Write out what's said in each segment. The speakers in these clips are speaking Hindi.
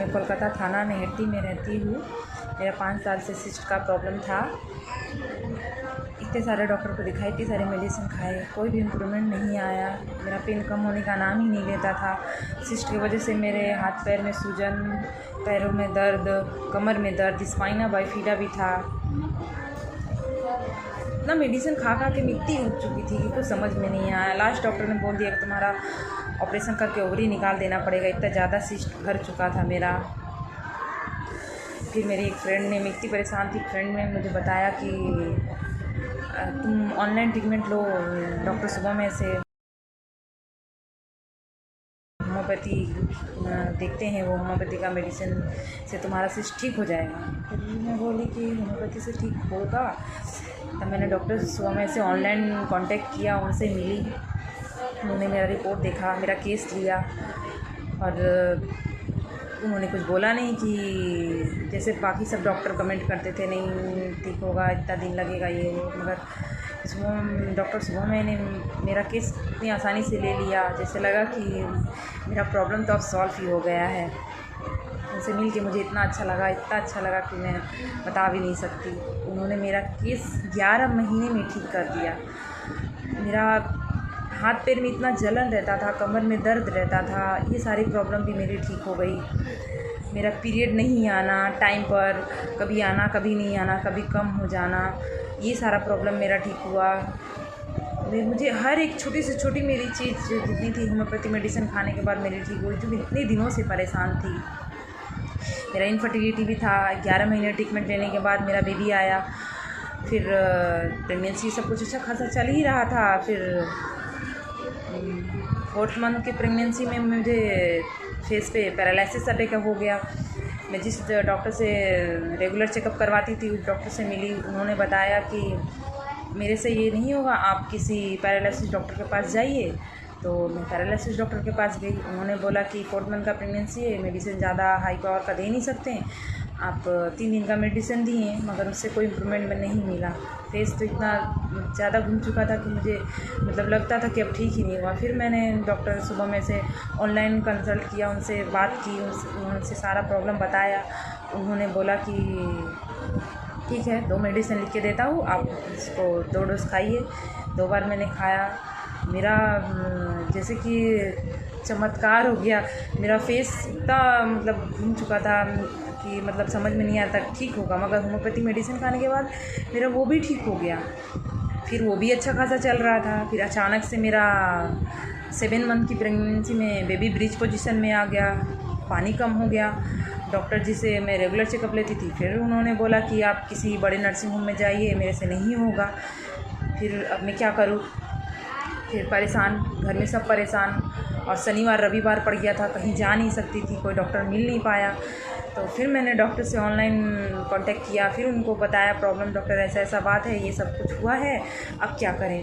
मैं कोलकाता थाना नेहट्टी में रहती हूँ। मेरा 5 साल से सिस्ट का प्रॉब्लम था। इतने सारे डॉक्टर को दिखाए, इतनी सारी मेडिसिन खाए, कोई भी इम्प्रूवमेंट नहीं आया। मेरा पेन कम होने का नाम ही नहीं लेता था। सिस्ट की वजह से मेरे हाथ पैर में सूजन, पैरों में दर्द, कमर में दर्द, स्पाइना बाइफिडा भी था। इतना मेडिसिन खा खा के मैं इतनी उठ चुकी थी कि कुछ समझ में नहीं आया। लास्ट डॉक्टर ने बोल दिया कि तुम्हारा ऑपरेशन करके ओवरी निकाल देना पड़ेगा, इतना ज़्यादा सिस्ट भर चुका था मेरा। फिर मेरी एक फ्रेंड ने, मैं इतनी परेशान थी, फ्रेंड ने मुझे बताया कि तुम ऑनलाइन ट्रीटमेंट लो, डॉक्टर सुबह में से होम्योपैथी देखते हैं, वो होम्योपैथी का मेडिसिन से तुम्हारा सिस्ट ठीक हो जाएगा। फिर मैं बोली कि होम्योपैथी से ठीक होगा। तब मैंने डॉक्टर सुबह में से ऑनलाइन कांटेक्ट किया, उनसे मिली। उन्होंने मेरा रिपोर्ट देखा, मेरा केस लिया और उन्होंने कुछ बोला नहीं कि जैसे बाकी सब डॉक्टर कमेंट करते थे नहीं ठीक होगा, इतना दिन लगेगा ये वो, मगर सुबह डॉक्टर सुबह मैंने मेरा केस इतनी आसानी से ले लिया, जैसे लगा कि मेरा प्रॉब्लम तो अब सॉल्व ही हो गया है। उनसे मिल के मुझे इतना अच्छा लगा, इतना अच्छा लगा कि मैं बता भी नहीं सकती। उन्होंने मेरा केस 11 महीने में ठीक कर दिया। मेरा हाथ पैर में इतना जलन रहता था, कमर में दर्द रहता था, ये सारी प्रॉब्लम भी मेरी ठीक हो गई। मेरा पीरियड नहीं आना टाइम पर, कभी आना कभी नहीं आना, कभी कम हो जाना, ये सारा प्रॉब्लम मेरा ठीक हुआ। मुझे हर एक छोटी से छोटी मेरी चीज़ जितनी थी होम्योपैथी मेडिसिन खाने के बाद मेरी ठीक हुई, जो इतने दिनों से परेशान थी। मेरा इनफर्टिलिटी भी था। 11 महीने ट्रीटमेंट लेने के बाद मेरा बेबी आया। फिर प्रेगनेंसी सब कुछ अच्छा खासा चल ही रहा था। फिर 4th मंथ की प्रेगनेंसी में मुझे फेस पे पैरालिसिस अटैक हो गया। मैं जिस डॉक्टर से रेगुलर चेकअप करवाती थी उस डॉक्टर से मिली। उन्होंने बताया कि मेरे से ये नहीं होगा, आप किसी पैरालिसिस डॉक्टर के पास जाइए। तो मैं पैरालिसिस डॉक्टर के पास गई। उन्होंने बोला कि 4th मंथ का प्रेगनेंसी है, मेडिसिन ज़्यादा हाई पावर का दे नहीं सकते हैं, आप 3 दिन का मेडिसिन दिए, मगर उससे कोई इम्प्रूवमेंट में नहीं मिला। फेस तो इतना ज़्यादा घूम चुका था कि मुझे मतलब लगता था कि अब ठीक ही नहीं हुआ। फिर मैंने डॉक्टर सुबह में से ऑनलाइन कंसल्ट किया, उनसे बात की, उनसे सारा प्रॉब्लम बताया। उन्होंने बोला कि ठीक है, 2 मेडिसिन लिख के देता हूँ, आप इसको 2 डोज खाइए। 2 बार मैंने खाया। मेरा जैसे कि चमत्कार हो गया। मेरा फेस इतना मतलब घूम चुका था कि मतलब समझ में नहीं आता ठीक होगा, मगर होम्योपैथी मेडिसिन खाने के बाद मेरा वो भी ठीक हो गया। फिर वो भी अच्छा खासा चल रहा था। फिर अचानक से मेरा 7 मंथ की प्रेगनेंसी में बेबी ब्रीच पोजीशन में आ गया, पानी कम हो गया। डॉक्टर जी से मैं रेगुलर चेकअप लेती थी, फिर उन्होंने बोला कि आप किसी बड़े नर्सिंग होम में जाइए, मेरे से नहीं होगा। फिर अब मैं क्या करूँ? फिर परेशान, घर में सब परेशान। और शनिवार रविवार पड़ गया था, कहीं जा नहीं सकती थी, कोई डॉक्टर मिल नहीं पाया। तो फिर मैंने डॉक्टर से ऑनलाइन कांटेक्ट किया, फिर उनको बताया प्रॉब्लम, डॉक्टर ऐसा ऐसा बात है, ये सब कुछ हुआ है, अब क्या करें?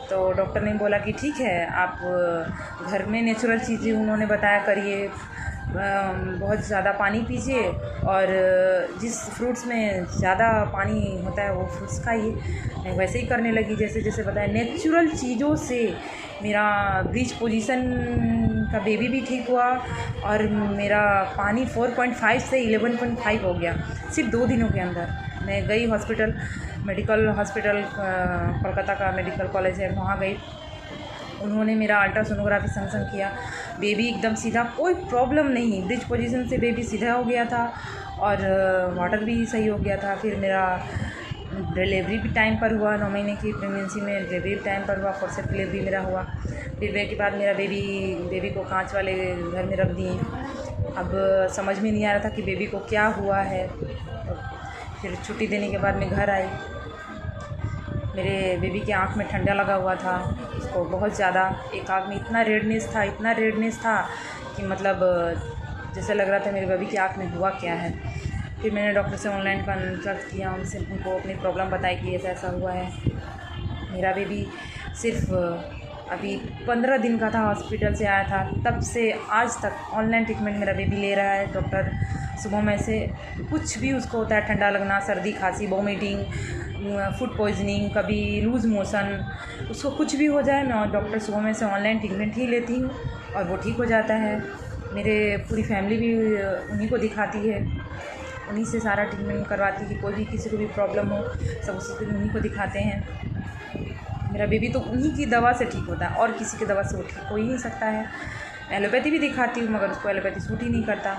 तो डॉक्टर ने बोला कि ठीक है, आप घर में नेचुरल चीज़ें उन्होंने बताया करिए, बहुत ज़्यादा पानी पीजिए और जिस फ्रूट्स में ज़्यादा पानी होता है वो फ्रूट्स खाइए। मैं वैसे ही करने लगी जैसे जैसे बताया। नेचुरल चीज़ों से मेरा ब्रीच पोजीशन का बेबी भी ठीक हुआ और मेरा पानी 4.5 से 11.5 हो गया सिर्फ 2 दिनों के अंदर। मैं गई हॉस्पिटल, मेडिकल हॉस्पिटल, कोलकाता का मेडिकल कॉलेज है, वहाँ गई। उन्होंने मेरा अल्ट्रासोनोग्राफी संग किया। बेबी एकदम सीधा, कोई प्रॉब्लम नहीं, ब्रिज पोजीशन से बेबी सीधा हो गया था और वाटर भी सही हो गया था। फिर मेरा डिलीवरी भी टाइम पर हुआ। 9 महीने की प्रेगनेंसी में डिलीवरी भी टाइम पर हुआ, फॉरसेप्स डिलीवरी मेरा हुआ। डिलीवरी के बाद मेरा बेबी को कांच वाले घर में रख दिए। अब समझ में नहीं आ रहा था कि बेबी को क्या हुआ है। फिर छुट्टी देने के बाद मैं घर आई। मेरे बेबी की आँख में ठंडा लगा हुआ था, उसको बहुत ज़्यादा, एक आँख में इतना रेडनेस था कि मतलब जैसे लग रहा था मेरे बेबी की आँख में हुआ क्या है। फिर मैंने डॉक्टर से ऑनलाइन कंसल्ट किया, उनको अपनी प्रॉब्लम बताई कि ऐसा ऐसा हुआ है। मेरा बेबी सिर्फ अभी 15 दिन का था, हॉस्पिटल से आया था, तब से आज तक ऑनलाइन ट्रीटमेंट मेरा बेबी ले रहा है। डॉक्टर सुबह में से कुछ भी उसको होता है, ठंडा लगना, सर्दी खांसी, वोमिटिंग, फूड पॉइजनिंग, कभी लूज़ मोशन, उसको कुछ भी हो जाए, मैं डॉक्टर सुबह में से ऑनलाइन ट्रीटमेंट ही लेती हूँ और वो ठीक हो जाता है। मेरे पूरी फैमिली भी उन्हीं को दिखाती है, उन्हीं से सारा ट्रीटमेंट करवाती है कि कोई भी किसी को भी प्रॉब्लम हो सब उससे उन्हीं को दिखाते हैं। मेरा बेबी तो उन्हीं की दवा से ठीक होता है और किसी की दवा से वो ठीक हो ही नहीं सकता है। एलोपैथी भी दिखाती हूँ मगर उसको एलोपैथी सूट ही नहीं करता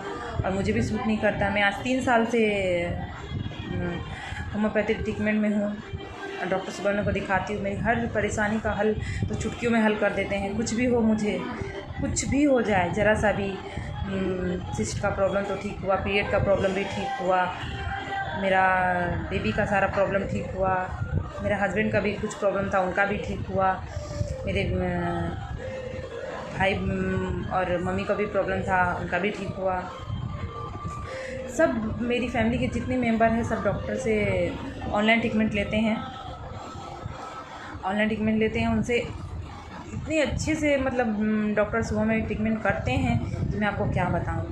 और मुझे भी सूट नहीं करता। मैं आज 3 साल से होम्योपैथिक ट्रीटमेंट में हूँ, डॉक्टर सुबर्णा को दिखाती हूँ। मेरी हर परेशानी का हल तो चुटकियों में हल कर देते हैं। कुछ भी हो, मुझे कुछ भी हो जाए, ज़रा सा भी सिस्ट का प्रॉब्लम तो ठीक हुआ, पीरियड का प्रॉब्लम भी ठीक हुआ, मेरा बेबी का सारा प्रॉब्लम ठीक हुआ, मेरे हस्बैंड का भी कुछ प्रॉब्लम था उनका भी ठीक हुआ, मेरे भाई और मम्मी का भी प्रॉब्लम था उनका भी ठीक हुआ। सब मेरी फैमिली के जितने मेंबर हैं सब डॉक्टर से ऑनलाइन ट्रीटमेंट लेते हैं, उनसे इतने अच्छे से मतलब डॉक्टर सुबह में ट्रीटमेंट करते हैं कि मैं आपको क्या बताऊं।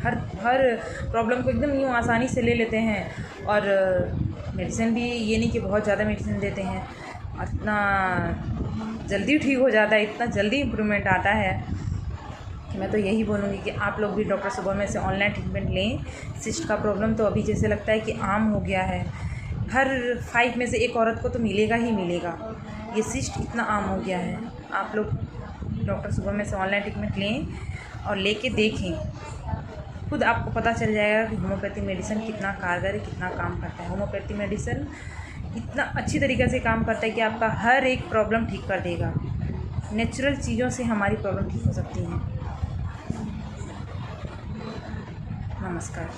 हर प्रॉब्लम को एकदम यूँ आसानी से ले लेते हैं और मेडिसिन भी ये नहीं कि बहुत ज़्यादा मेडिसिन देते हैं, इतना जल्दी ठीक हो जाता है, इतना जल्दी इम्प्रूवमेंट आता है कि मैं तो यही बोलूँगी कि आप लोग भी डॉक्टर सुबह में से ऑनलाइन ट्रीटमेंट लें। सिस्ट का प्रॉब्लम तो अभी जैसे लगता है कि आम हो गया है, हर 5 में से एक औरत को तो मिलेगा ही मिलेगा, ये सिस्ट इतना आम हो गया है। आप लोग डॉक्टर सुबह में से ऑनलाइन ट्रीटमेंट लें और लेके देखें, खुद आपको पता चल जाएगा कि होम्योपैथी मेडिसिन कितना कारगर है, कितना काम करता है। होम्योपैथी मेडिसिन इतना अच्छी तरीके से काम करता है कि आपका हर एक प्रॉब्लम ठीक कर देगा। नेचुरल चीज़ों से हमारी प्रॉब्लम ठीक हो सकती है। नमस्कार।